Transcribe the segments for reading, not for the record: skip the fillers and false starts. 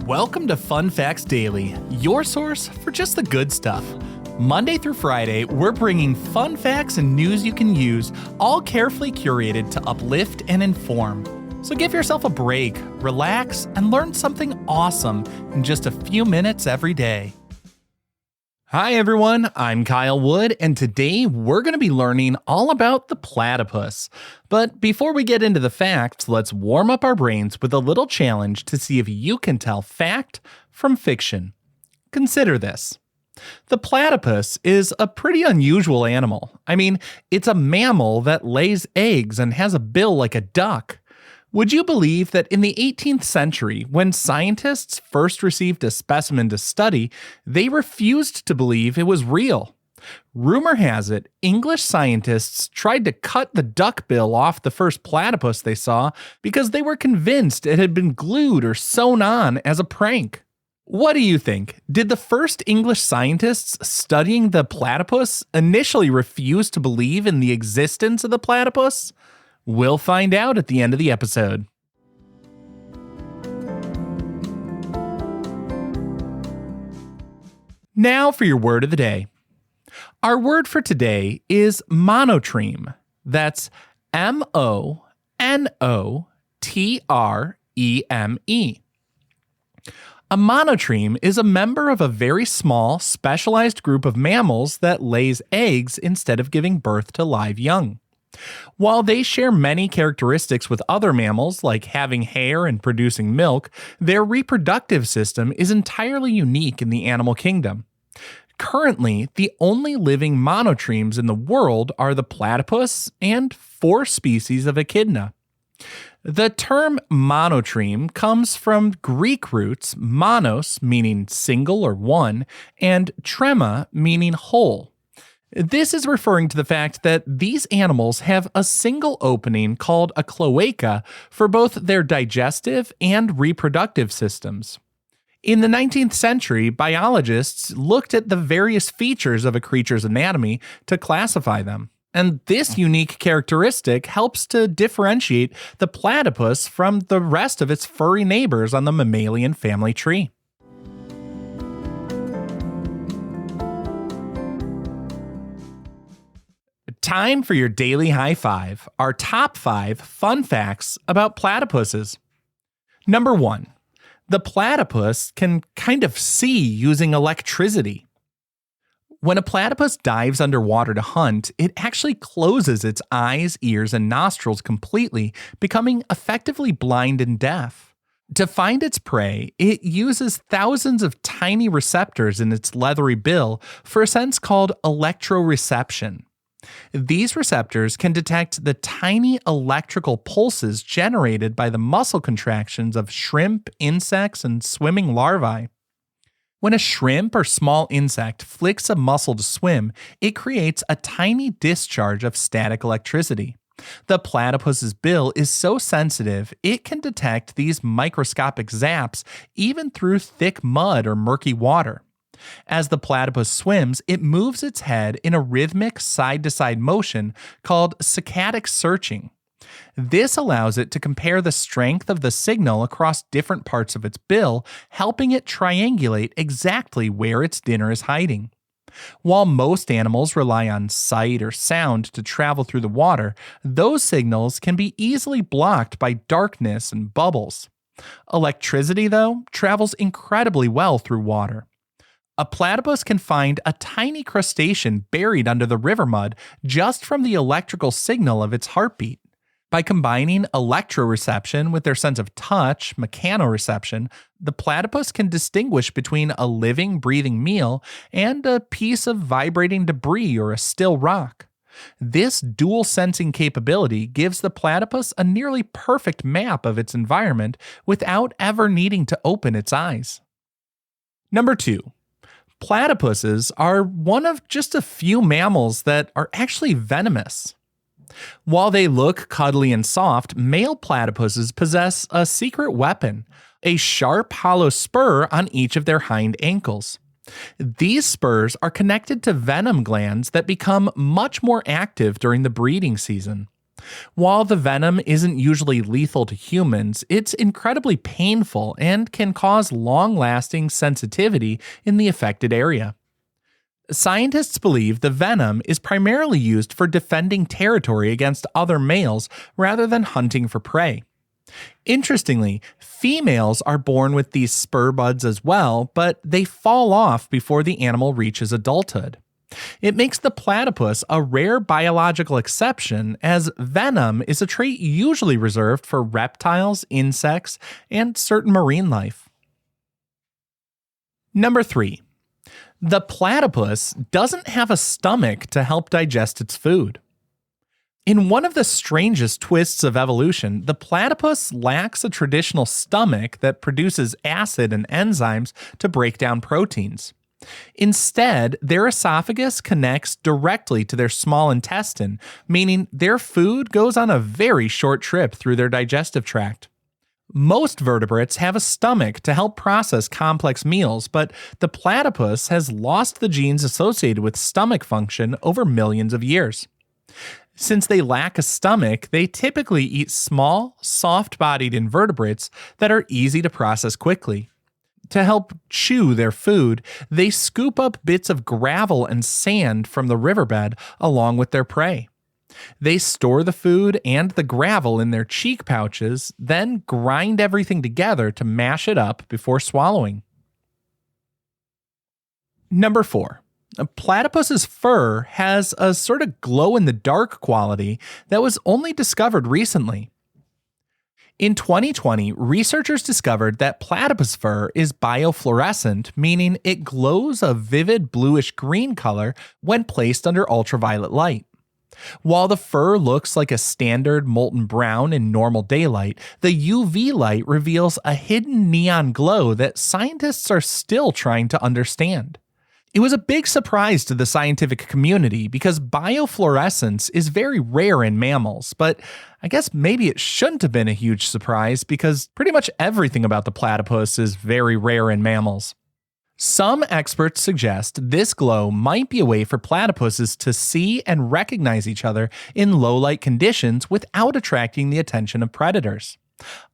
Welcome to Fun Facts Daily, your source for just the good stuff. Monday through Friday, we're bringing fun facts and news you can use, all carefully curated to uplift and inform. So give yourself a break, relax, and learn something awesome in just a few minutes every day. Hi everyone, I'm Kyle Wood, and today we're going to be learning all about the platypus. But before we get into the facts, let's warm up our brains with a little challenge to see if you can tell fact from fiction. Consider this. The platypus is a pretty unusual animal. I mean, it's a mammal that lays eggs and has a bill like a duck. Would you believe that in the 18th century, when scientists first received a specimen to study, they refused to believe it was real? Rumor has it, English scientists tried to cut the duck bill off the first platypus they saw because they were convinced it had been glued or sewn on as a prank. What do you think? Did the first English scientists studying the platypus initially refuse to believe in the existence of the platypus? We'll find out at the end of the episode. Now for your word of the day. Our word for today is monotreme. That's M-O-N-O-T-R-E-M-E. A monotreme is a member of a very small, specialized group of mammals that lays eggs instead of giving birth to live young. While they share many characteristics with other mammals, like having hair and producing milk, their reproductive system is entirely unique in the animal kingdom. Currently, the only living monotremes in the world are the platypus and 4 species of echidna. The term monotreme comes from Greek roots monos, meaning single or one, and trema, meaning whole. This is referring to the fact that these animals have a single opening called a cloaca for both their digestive and reproductive systems. In the 19th century, biologists looked at the various features of a creature's anatomy to classify them. And this unique characteristic helps to differentiate the platypus from the rest of its furry neighbors on the mammalian family tree. Time for your daily high five, our top 5 fun facts about platypuses. Number 1, the platypus can kind of see using electricity. When a platypus dives underwater to hunt, it actually closes its eyes, ears, and nostrils completely, becoming effectively blind and deaf. To find its prey, it uses thousands of tiny receptors in its leathery bill for a sense called electroreception. These receptors can detect the tiny electrical pulses generated by the muscle contractions of shrimp, insects, and swimming larvae. When a shrimp or small insect flicks a muscle to swim, it creates a tiny discharge of static electricity. The platypus's bill is so sensitive, it can detect these microscopic zaps even through thick mud or murky water. As the platypus swims, it moves its head in a rhythmic side-to-side motion called saccadic searching. This allows it to compare the strength of the signal across different parts of its bill, helping it triangulate exactly where its dinner is hiding. While most animals rely on sight or sound to travel through the water, those signals can be easily blocked by darkness and bubbles. Electricity, though, travels incredibly well through water. A platypus can find a tiny crustacean buried under the river mud just from the electrical signal of its heartbeat. By combining electroreception with their sense of touch, mechanoreception, the platypus can distinguish between a living, breathing meal and a piece of vibrating debris or a still rock. This dual sensing capability gives the platypus a nearly perfect map of its environment without ever needing to open its eyes. Number 2. Platypuses are one of just a few mammals that are actually venomous. While they look cuddly and soft, male platypuses possess a secret weapon, a sharp, hollow spur on each of their hind ankles. These spurs are connected to venom glands that become much more active during the breeding season. While the venom isn't usually lethal to humans, it's incredibly painful and can cause long-lasting sensitivity in the affected area. Scientists believe the venom is primarily used for defending territory against other males rather than hunting for prey. Interestingly, females are born with these spur buds as well, but they fall off before the animal reaches adulthood. It makes the platypus a rare biological exception, as venom is a trait usually reserved for reptiles, insects, and certain marine life. Number 3. The platypus doesn't have a stomach to help digest its food. In one of the strangest twists of evolution, the platypus lacks a traditional stomach that produces acid and enzymes to break down proteins. Instead, their esophagus connects directly to their small intestine, meaning their food goes on a very short trip through their digestive tract. Most vertebrates have a stomach to help process complex meals, but the platypus has lost the genes associated with stomach function over millions of years. Since they lack a stomach, they typically eat small, soft-bodied invertebrates that are easy to process quickly. To help chew their food, they scoop up bits of gravel and sand from the riverbed along with their prey. They store the food and the gravel in their cheek pouches, then grind everything together to mash it up before swallowing. Number 4. A platypus's fur has a sort of glow-in-the-dark quality that was only discovered recently. In 2020, researchers discovered that platypus fur is biofluorescent, meaning it glows a vivid bluish-green color when placed under ultraviolet light. While the fur looks like a standard molten brown in normal daylight, the UV light reveals a hidden neon glow that scientists are still trying to understand. It was a big surprise to the scientific community because biofluorescence is very rare in mammals, but I guess maybe it shouldn't have been a huge surprise because pretty much everything about the platypus is very rare in mammals. Some experts suggest this glow might be a way for platypuses to see and recognize each other in low-light conditions without attracting the attention of predators.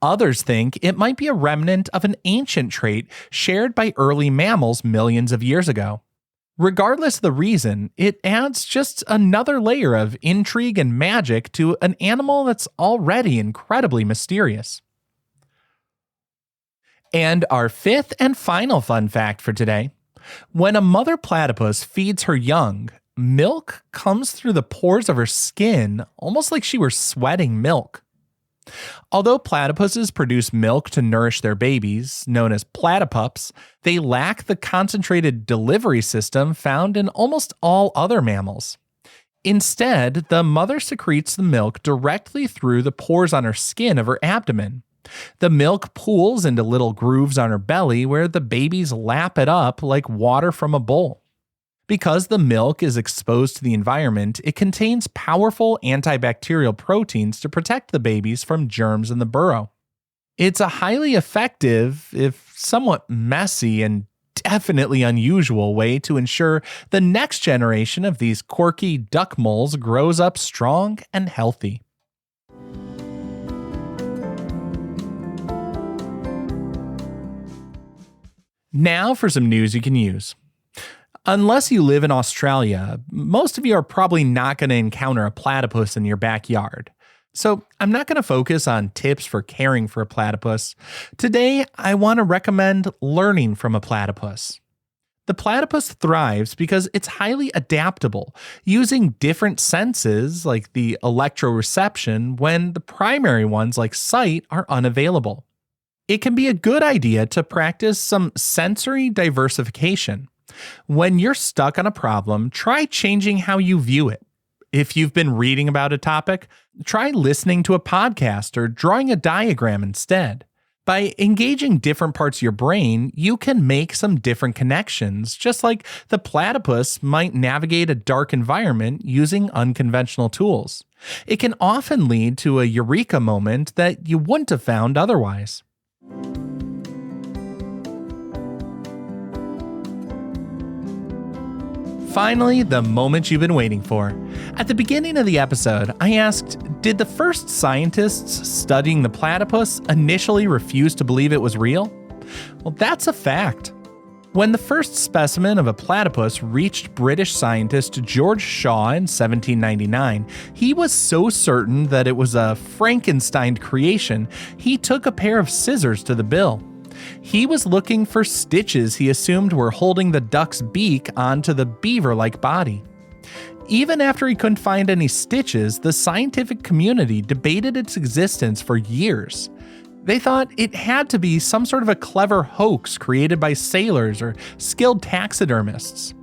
Others think it might be a remnant of an ancient trait shared by early mammals millions of years ago. Regardless of the reason, it adds just another layer of intrigue and magic to an animal that's already incredibly mysterious. And our fifth and final fun fact for today: when a mother platypus feeds her young, milk comes through the pores of her skin almost like she were sweating milk. Although platypuses produce milk to nourish their babies, known as platypups, they lack the concentrated delivery system found in almost all other mammals. Instead, the mother secretes the milk directly through the pores on her skin of her abdomen. The milk pools into little grooves on her belly where the babies lap it up like water from a bowl. Because the milk is exposed to the environment, it contains powerful antibacterial proteins to protect the babies from germs in the burrow. It's a highly effective, if somewhat messy and definitely unusual way to ensure the next generation of these quirky duck moles grows up strong and healthy. Now for some news you can use. Unless you live in Australia, most of you are probably not going to encounter a platypus in your backyard. So I'm not going to focus on tips for caring for a platypus. Today, I want to recommend learning from a platypus. The platypus thrives because it's highly adaptable, using different senses like the electroreception when the primary ones like sight are unavailable. It can be a good idea to practice some sensory diversification. When you're stuck on a problem, try changing how you view it. If you've been reading about a topic, try listening to a podcast or drawing a diagram instead. By engaging different parts of your brain, you can make some different connections, just like the platypus might navigate a dark environment using unconventional tools. It can often lead to a eureka moment that you wouldn't have found otherwise. Finally, the moment you've been waiting for. At the beginning of the episode, I asked, did the first scientists studying the platypus initially refuse to believe it was real? Well, that's a fact. When the first specimen of a platypus reached British scientist George Shaw in 1799, he was so certain that it was a Frankenstein creation, he took a pair of scissors to the bill. He was looking for stitches he assumed were holding the duck's beak onto the beaver-like body. Even after he couldn't find any stitches, the scientific community debated its existence for years. They thought it had to be some sort of a clever hoax created by sailors or skilled taxidermists.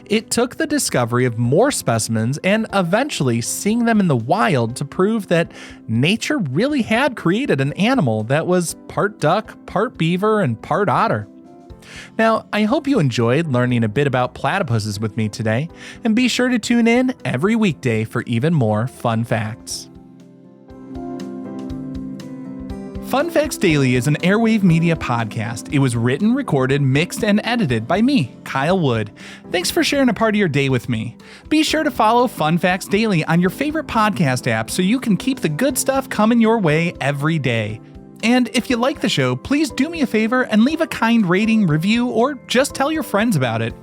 It took the discovery of more specimens and eventually seeing them in the wild to prove that nature really had created an animal that was part duck, part beaver, and part otter. Now, I hope you enjoyed learning a bit about platypuses with me today, and be sure to tune in every weekday for even more fun facts. Fun Facts Daily is an Airwave Media podcast. It was written, recorded, mixed, and edited by me, Kyle Wood. Thanks for sharing a part of your day with me. Be sure to follow Fun Facts Daily on your favorite podcast app so you can keep the good stuff coming your way every day. And if you like the show, please do me a favor and leave a kind rating, review, or just tell your friends about it.